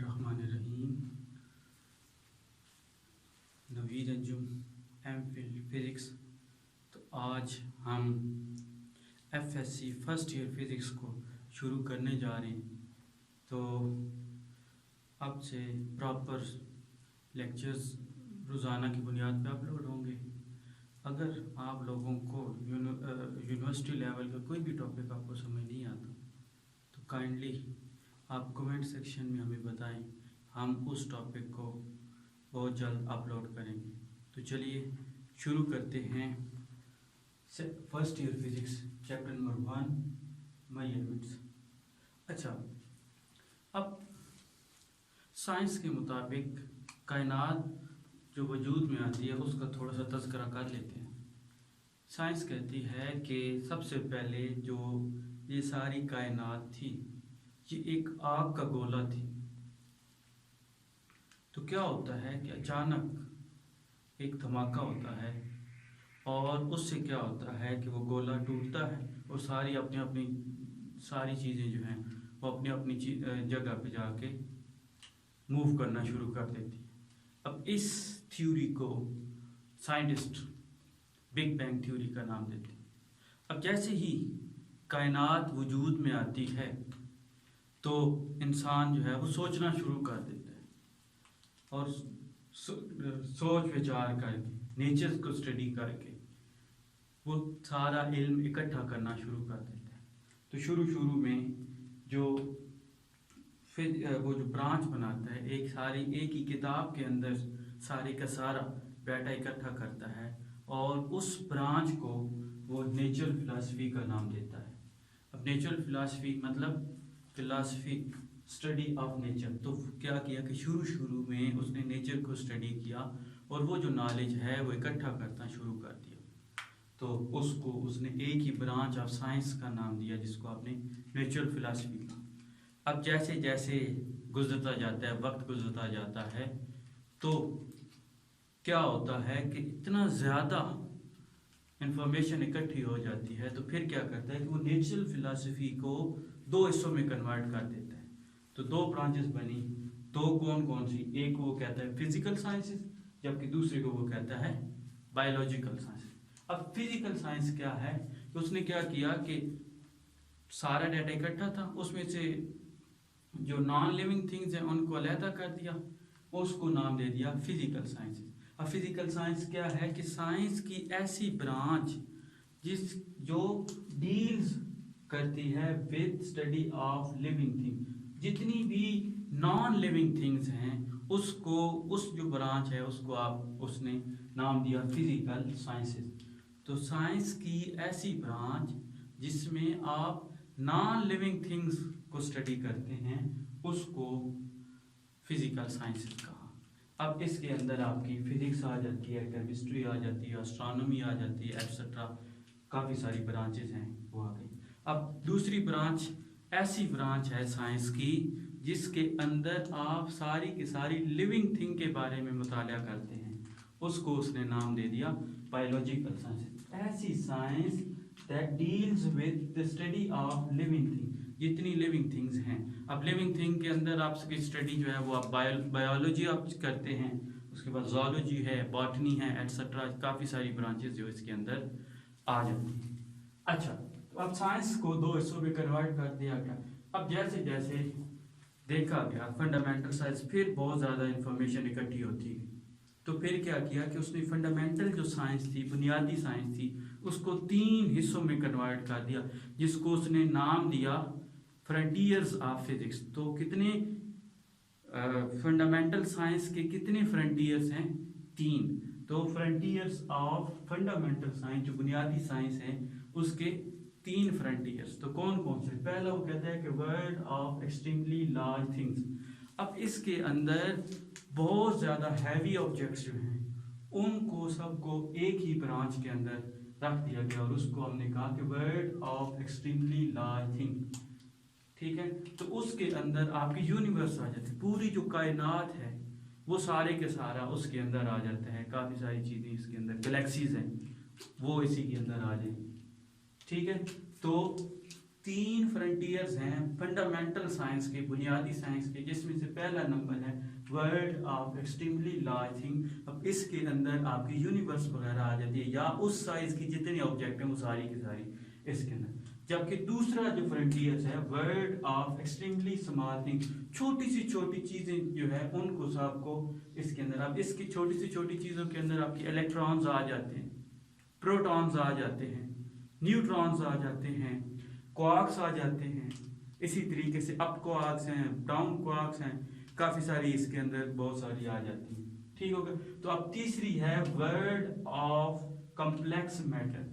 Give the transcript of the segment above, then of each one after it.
बिस्मिल्लाहिर्रहमानिर्रहीम। Naveed Anjum MPhil physics. तो आज हम एफएससी फर्स्ट ईयर फिज़िक्स को शुरू करने जा रहे हैं। तो अब से प्रॉपर लेक्चर्स रोज़ाना की बुनियाद पर अपलोड होंगे। अगर आप लोगों को यूनिवर्सिटी लेवल का कोई भी टॉपिक आपको समझ नहीं आता तो काइंडली आप कमेंट सेक्शन में हमें बताएं, हम उस टॉपिक को बहुत जल्द अपलोड करेंगे। तो चलिए शुरू करते हैं first year physics chapter number 1 measurements. अच्छा, अब साइंस के मुताबिक कायनात जो वजूद में आती है उसका थोड़ा सा तज़किरा कर लेते हैं। साइंस कहती है कि सबसे पहले जो ये सारी कायनात थी ये एक आग का गोला थी। तो क्या होता है कि अचानक एक धमाका होता है और उससे क्या होता है कि वो गोला टूटता है और सारी अपनी अपनी सारी चीज़ें जो हैं वो अपनी अपनी जगह पे जाके मूव करना शुरू कर देती है। अब इस थ्योरी को साइंटिस्ट बिग बैंग थ्योरी का नाम देते हैं। अब जैसे ही कायनात वजूद में आती है तो इंसान जो है वो सोचना शुरू कर देता है और सोच विचार करके नेचर को स्टडी करके वो सारा इल्म इकट्ठा करना शुरू कर देता है। तो शुरू में जो फिर वो जो ब्रांच बनाता है एक ही किताब के अंदर सारे का सारा डाटा इकट्ठा करता है और उस ब्रांच को वो नेचुरल फिलॉसफी का नाम देता है। अब नेचुरल फिलॉसफी मतलब फिलॉसफी स्टडी ऑफ नेचर। तो क्या किया कि शुरू में उसने नेचर को स्टडी किया और वो जो नॉलेज है वो इकट्ठा करना शुरू कर दिया। तो उसको उसने एक ही ब्रांच ऑफ साइंस का नाम दिया जिसको आपने नेचुरल फिलॉसफी कहा। अब जैसे जैसे गुजरता जाता है, वक्त गुजरता जाता है, तो क्या होता है कि इतना ज़्यादा इंफॉर्मेशन इकट्ठी हो जाती है तो फिर क्या करता है कि वो नेचुरल फिलॉसफी को दो हिस्सों में कन्वर्ट कर देता है। तो दो ब्रांचेस बनी। दो कौन सी? एक वो कहता है फिजिकल साइंसेस, जबकि दूसरे को वो कहता है बायोलॉजिकल साइंसेस। अब फिजिकल साइंस क्या है? तो उसने क्या किया कि सारा डाटा इकट्ठा था, उसमें से जो नॉन लिविंग थिंग्स हैं उनको अलहदा कर दिया, उसको नाम दे दिया फिजिकल साइंसेस। अब फिजिकल साइंस क्या है कि साइंस की ऐसी ब्रांच जो डील्स करती है with study of living thing. जितनी भी नॉन लिविंग थिंग्स हैं उसको उस जो ब्रांच है उसको उसने नाम दिया फिजिकल साइंसेस। तो साइंस की ऐसी ब्रांच जिसमें आप नॉन लिविंग थिंग्स को स्टडी करते हैं उसको फिजिकल साइंसेस कहा। अब इसके अंदर आपकी फिजिक्स आ जाती है, केमिस्ट्री आ जाती है, एस्ट्रोनॉमी आ जाती है, एटसेट्रा काफ़ी सारी ब्रांचेस हैं वो आ गई। अब दूसरी ब्रांच ऐसी ब्रांच है साइंस की जिसके अंदर आप सारी की सारी लिविंग थिंग के बारे में मुताला करते हैं, उसको उसने नाम दे दिया बायोलॉजिकल साइंस। ऐसी science that deals with the study of living thing, जितनी लिविंग थिंग्स हैं। अब लिविंग थिंग के अंदर आपकी स्टडी जो है वो आप बायोलॉजी आप करते हैं, उसके बाद ज़ूलॉजी है, बॉटनी है, एटसेट्रा काफ़ी सारी ब्रांचेस जो इसके अंदर आ जाती हैं। अच्छा, तो अब साइंस को दो हिस्सों में कन्वर्ट कर दिया गया। अब जैसे जैसे देखा गया फंडामेंटल साइंस, फिर बहुत ज़्यादा इंफॉर्मेशन इकट्ठी होती है। तो फिर क्या किया कि उसने फंडामेंटल जो साइंस थी, बुनियादी साइंस थी, उसको 3 हिस्सों में कन्वर्ट कर दिया जिसको उसने नाम दिया फ्रंटियर्स ऑफ फिजिक्स। तो कितने फंडामेंटल साइंस के कितने फ्रंटियर्स हैं? 3। तो फ्रंटियर्स ऑफ फंडामेंटल साइंस जो बुनियादी साइंस है उसके 3 फ्रंटियर्स। तो कौन से? पहला वो कहता है कि world of extremely large things. अब इसके अंदर बहुत ज़्यादा हैवी ऑब्जेक्ट्स जो हैं उनको सबको एक ही ब्रांच के अंदर रख दिया गया और उसको हमने कहा कि world of extremely large thing. ठीक है, तो उसके अंदर आपकी यूनिवर्स आ जाती है, पूरी जो कायनात है वो सारे के सारा उसके अंदर आ जाता है। काफ़ी सारी चीज़ें इसके अंदर, गैलेक्सीज हैं वो इसी के अंदर आ जाएंगी। ठीक है, तो तीन फ्रंटियर्स हैं फंडामेंटल साइंस के, बुनियादी साइंस के, जिसमें से पहला नंबर है world of extremely large thing. अब इसके अंदर आपकी यूनिवर्स वगैरह आ जाती है, या उस साइज की जितने ऑब्जेक्ट हैं वो सारी की सारी इसके अंदर। जबकि दूसरा जो फ्रंटियर्स है world of extremely small thing, छोटी सी छोटी चीजें जो है उनको सबको इसके अंदर। अब इसकी छोटी सी छोटी चीजों के अंदर आपकी इलेक्ट्रॉन्स आ जाते हैं, प्रोटॉन्स आ जाते हैं, न्यूट्रॉन्स आ जाते हैं, क्वार्क्स आ जाते हैं, इसी तरीके से अप क्वार्क्स हैं, डाउन क्वार्क्स हैं, काफी सारी इसके अंदर बहुत सारी आ जाती हैं। ठीक हो गया। तो अब तीसरी है वर्ल्ड ऑफ कॉम्प्लेक्स मैटर।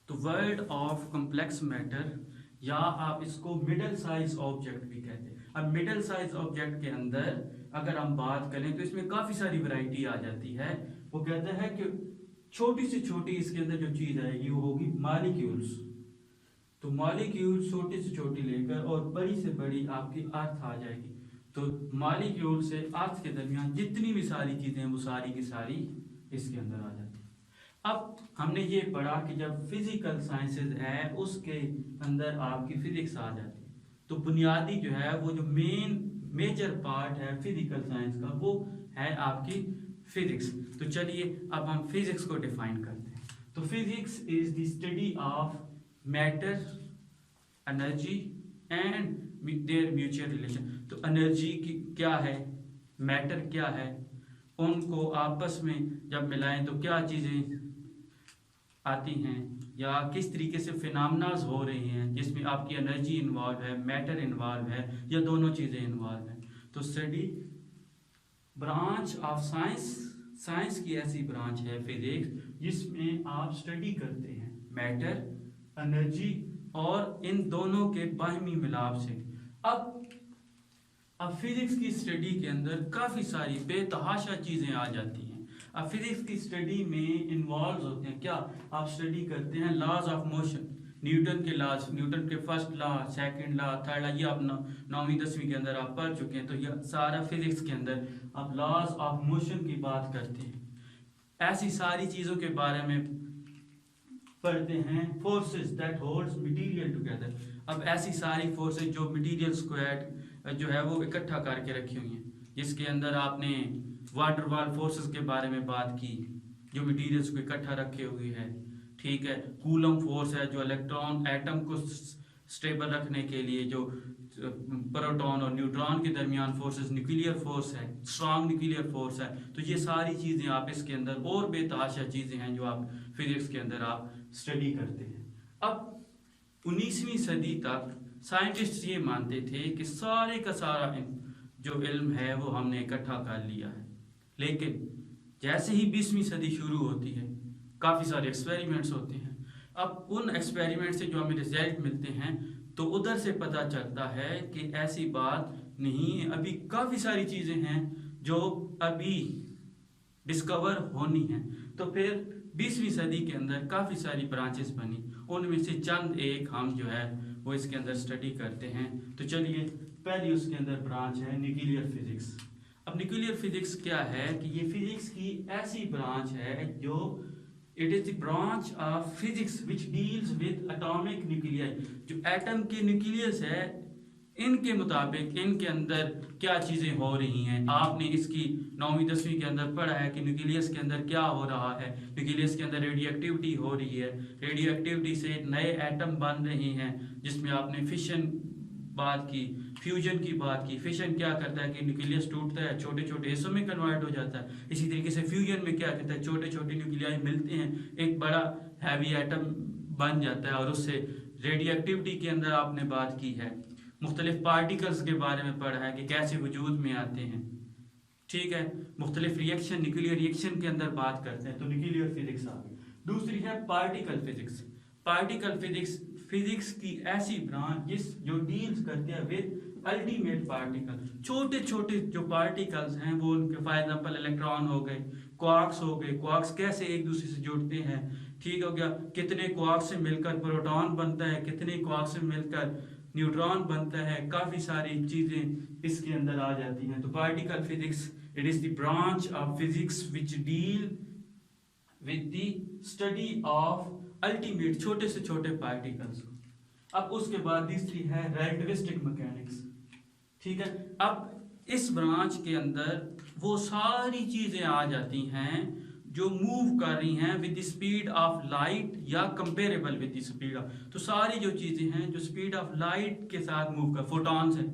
तो वर्ल्ड ऑफ कॉम्प्लेक्स मैटर, या आप इसको मिडल साइज ऑब्जेक्ट भी कहते हैं। अब मिडल साइज ऑब्जेक्ट के अंदर अगर हम बात करें तो इसमें काफी सारी वैरायटी आ जाती है। वो कहता है कि छोटी से छोटी इसके अंदर जो चीज आएगी वो होगी मॉलिक्यूल्स। तो मॉलिक्यूल छोटी से छोटी लेकर और बड़ी से बड़ी आपकी अर्थ आ जाएगी। तो मॉलिक्यूल से अर्थ के दरमियान जितनी भी सारी चीजें हैं वो सारी की सारी इसके अंदर आ जाती है। अब हमने ये पढ़ा कि जब फिजिकल साइंसेज है उसके अंदर आपकी फिजिक्स आ जाती है। तो बुनियादी जो है वो जो मेजर पार्ट है फिजिकल साइंस का वो है आपकी फिजिक्स। तो चलिए अब हम फिजिक्स को डिफाइन करते हैं। तो physics is the study of matter, energy and there mutual relation. तो एनर्जी की क्या है, मैटर क्या है, उनको आपस में जब मिलाएं तो क्या चीजें आती हैं, या किस तरीके से फिनोमेनास हो रहे हैं जिसमें आपकी एनर्जी इन्वॉल्व है, मैटर इन्वॉल्व है, या दोनों चीजें इन्वॉल्व हैं। तो study branch of science, science की ऐसी ब्रांच है फिजिक्स जिसमें आप स्टडी करते हैं मैटर, एनर्जी और इन दोनों के बाहमी मिलाप से। अब फिजिक्स की स्टडी के अंदर काफी सारी बेतहाशा चीजें आ जाती हैं। अब फिजिक्स की स्टडी में इन्वॉल्व होते हैं क्या, आप स्टडी करते हैं लॉज ऑफ मोशन, न्यूटन के लॉज, न्यूटन के first law, second law, third law, ये आप 9वीं 10वीं के अंदर आप पढ़ चुके हैं। तो ये सारा फिजिक्स के अंदर आप लॉज ऑफ मोशन की बात करते हैं, ऐसी सारी चीजों के बारे में पढ़ते हैं। Forces that holds material together. अब ऐसी सारी फोर्सेस जो मटेरियल स्क्वाड जो है वो इकट्ठा करके रखी हुई हैं, जिसके अंदर आपने वाटर वॉल फोर्सेस के बारे में बात की जो मटेरियल्स को इकट्ठा रखे हुए है। ठीक है, कूलम फोर्स है जो इलेक्ट्रॉन एटम को स्टेबल रखने के लिए, जो प्रोटॉन और न्यूट्रॉन के दरमियान फोर्सेस, न्यूक्लियर फोर्स है, स्ट्रॉन्ग न्यूक्लियर फोर्स है। तो ये सारी चीजें आप इसके अंदर, और बेतहाशा चीजें हैं जो आप फिजिक्स के अंदर आप स्टडी करते हैं। अब 19वीं सदी तक साइंटिस्ट ये मानते थे कि सारे का सारा जो इल्म है वो हमने इकट्ठा कर लिया है। लेकिन जैसे ही 20वीं सदी शुरू होती है काफी सारे एक्सपेरिमेंट्स होते हैं। अब उन एक्सपेरिमेंट से जो हमें रिजल्ट मिलते हैं तो उधर से पता चलता है कि ऐसी बात नहीं, अभी काफी सारी चीजें हैं जो अभी डिस्कवर होनी है। तो फिर 20वीं सदी के अंदर काफी सारी ब्रांचेस बनी, उनमें से चंद एक हम जो है वो इसके अंदर स्टडी करते हैं। तो चलिए पहली उसके अंदर ब्रांच है न्यूक्लियर फिजिक्स। अब न्यूक्लियर फिजिक्स क्या है कि ये फिजिक्स की ऐसी ब्रांच है जो it is the branch of physics which deals with atomic nuclear. जो एटम के न्यूक्लियस है इनके मुताबिक इनके अंदर क्या चीजें हो रही हैं। आपने इसकी 9वीं 10वीं के अंदर पढ़ा है कि न्यूक्लियस के अंदर क्या हो रहा है। न्यूक्लियस के अंदर रेडियो हो रही है, रेडियो से नए एटम बन रहे हैं, जिसमें आपने फिशन बात की, फ्यूजन की बात की। फिशन क्या करता है कि न्यूक्लियस टूटता है, छोटे छोटे हिस्सों में कन्वर्ट हो जाता है। इसी तरीके से फ्यूजन में क्या करता है, छोटे छोटे न्यूक्लियाई मिलते हैं, एक बड़ा हैवी एटम बन जाता है। और उससे रेडियो के अंदर आपने बात की है, मुख्तलिफ पार्टिकल्स के बारे में पढ़ा है कि कैसे वजूद में आते हैं। ठीक है, मुख्तलिफ रिएक्शन, न्यूक्लियर रिएक्शन के अंदर बात करते हैं। तो न्यूक्लियर फिजिक्स आ गई। दूसरी है particle physics. Particle physics physics की ऐसी ब्रांच जो डील्स करते हैं विद अल्टीमेट पार्टिकल। छोटे छोटे जो पार्टिकल्स हैं वो उनके फॉर एग्जांपल इलेक्ट्रॉन हो गए, क्वार्क्स हो गए, क्वार्क्स कैसे एक दूसरे से जुड़ते हैं। ठीक हो गया, कितने क्वार्क्स से मिलकर प्रोटॉन बनता है, कितने क्वार्क्स से मिलकर न्यूट्रॉन बनता है। काफी सारी चीजें इसके अंदर आ जाती हैं। तो particle physics it is the branch of physics which deal with the study of ultimate छोटे से छोटे पार्टिकल्स। अब उसके बाद तीसरी है रिलेटिविस्टिक मैकेनिक्स। ठीक है, अब इस ब्रांच के अंदर वो सारी चीजें आ जाती हैं जो मूव कर रही हैं with the speed of light या comparable with the speed of, तो सारी जो चीजें हैं जो स्पीड ऑफ लाइट के साथ मूव कर, फोटॉन्स हैं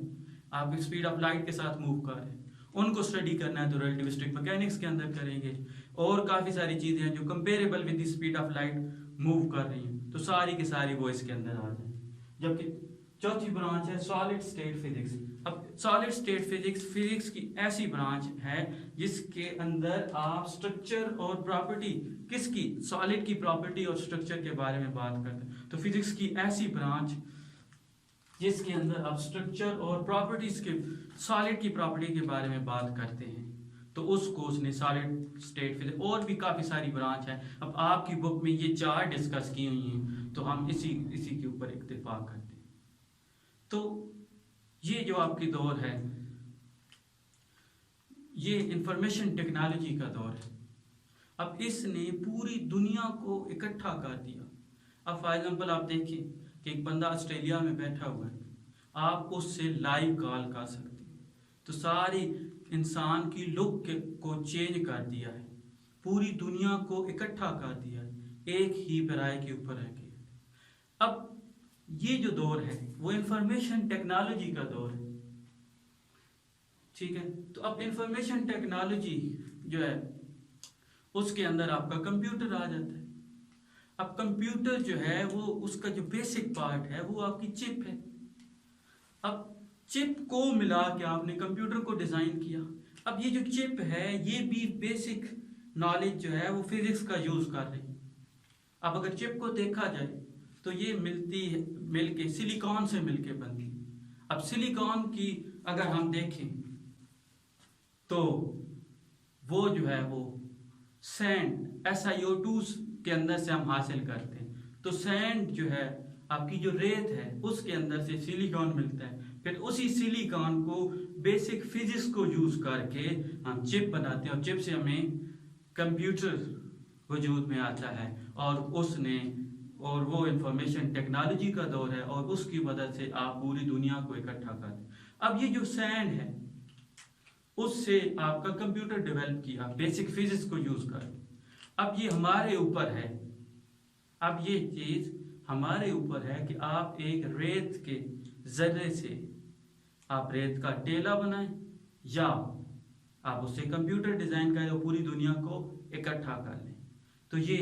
आपकी स्पीड ऑफ लाइट के साथ मूव कर रहे हैं, उनको स्टडी करना है तो रिलेटिविस्टिक मैकेनिक्स के अंदर करेंगे। और काफी सारी चीजें हैं जो comparable with the speed of light move कर रही हैं, तो सारी की सारी वो इसके अंदर आ जाए। जबकि चौथी ब्रांच है सॉलिड स्टेट फिजिक्स। अब सॉलिड स्टेट फिजिक्स की ऐसी ब्रांच है जिसके अंदर आप स्ट्रक्चर और प्रॉपर्टी, किसकी, सॉलिड की प्रॉपर्टी और स्ट्रक्चर के बारे में बात करते हैं। तो फिजिक्स की ऐसी ब्रांच जिसके अंदर आप स्ट्रक्चर और प्रॉपर्टीज के, सॉलिड की प्रॉपर्टी के बारे में बात करते हैं, तो उस कोर्स ने सॉलिड स्टेट फिजिक्स, और भी काफी सारी ब्रांच है। अब आपकी बुक में ये 4 डिस्कस की हुई हैं, तो हम इसी के ऊपर इत्तेफाक करते हैं। तो ये जो आपकी दौर है, ये इंफॉर्मेशन टेक्नोलॉजी का दौर है। अब इसने पूरी दुनिया को इकट्ठा कर दिया। अब फॉर एग्जांपल आप देखिए कि एक बंदा ऑस्ट्रेलिया में बैठा हुआ है, आप उससे लाइव कॉल कर सकते हैं, तो सारी इंसान की लुक को चेंज कर दिया है, पूरी दुनिया को इकट्ठा कर दिया है, एक ही पैराए के ऊपर रह के। अब ये जो दौर है वो इंफॉर्मेशन टेक्नोलॉजी का दौर है। ठीक है, तो अब इंफॉर्मेशन टेक्नोलॉजी जो है उसके अंदर आपका कंप्यूटर आ जाता है। अब कंप्यूटर जो है वो उसका जो बेसिक पार्ट है वो आपकी चिप है। अब चिप को मिला के आपने कंप्यूटर को डिजाइन किया। अब ये जो चिप है ये भी बेसिक नॉलेज जो है वो फिजिक्स का यूज कर रही है। अब अगर चिप को देखा जाए तो ये मिलके सिलिकॉन से मिलके बनती है। अब सिलिकॉन की अगर हम देखें तो वो जो है वो सैंड SiO2 के अंदर से हम हासिल करते हैं। तो सैंड जो है आपकी जो रेत है उसके अंदर से सिलिकॉन मिलता है, फिर उसी सिलिकॉन को बेसिक फिजिक्स को यूज करके हम चिप बनाते हैं और चिप से हमें कंप्यूटर वजूद में आता है। और वो इंफॉर्मेशन टेक्नोलॉजी का दौर है और उसकी मदद से आप पूरी दुनिया को इकट्ठा करते हैं। अब ये जो सैंड है उससे आपका कंप्यूटर डेवलप किया बेसिक फिजिक्स को यूज कर। अब ये हमारे ऊपर है, अब ये चीज हमारे ऊपर है कि आप एक रेत के जर्रे से आप रेत का टेला बनाएं या आप उससे कंप्यूटर डिजाइन करें और पूरी दुनिया को इकट्ठा कर लें। तो ये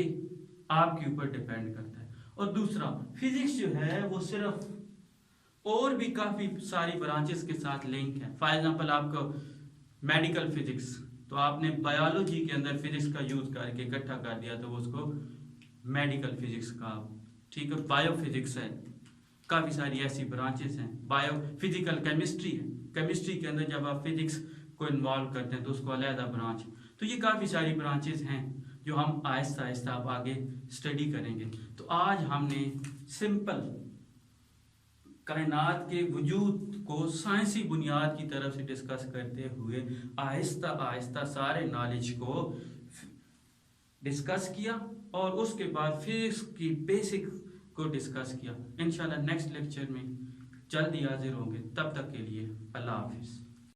आपके ऊपर डिपेंड करता है। और दूसरा, फिजिक्स जो है वो सिर्फ और भी काफी सारी ब्रांचेस के साथ लिंक है। फॉर एग्जांपल आपको मेडिकल फिजिक्स, तो आपने बायोलॉजी के अंदर फिजिक्स का यूज करके इकट्ठा कर दिया तो उसको मेडिकल फिजिक्स का। ठीक है, बायोफिजिक्स है, काफी सारी ऐसी ब्रांचेस हैं। बायो फिजिकल केमिस्ट्री है, केमिस्ट्री के अंदर जब आप फिजिक्स को इन्वॉल्व करते हैं तो उसको अलहदा ब्रांच। तो ये काफी सारी ब्रांचेस हैं जो हम आहिस्ता आहिस्ता अब आगे स्टडी करेंगे। तो आज हमने सिंपल कायनात के वजूद को साइंसी बुनियाद की तरफ से डिस्कस करते हुए आहिस्ता आहिस्ता सारे नॉलेज को डिस्कस किया और उसके बाद फिजिक्स की बेसिक को डिस्कस किया। इंशाल्लाह नेक्स्ट लेक्चर में जल्दी हाजिर होंगे। तब तक के लिए अल्लाह हाफिज।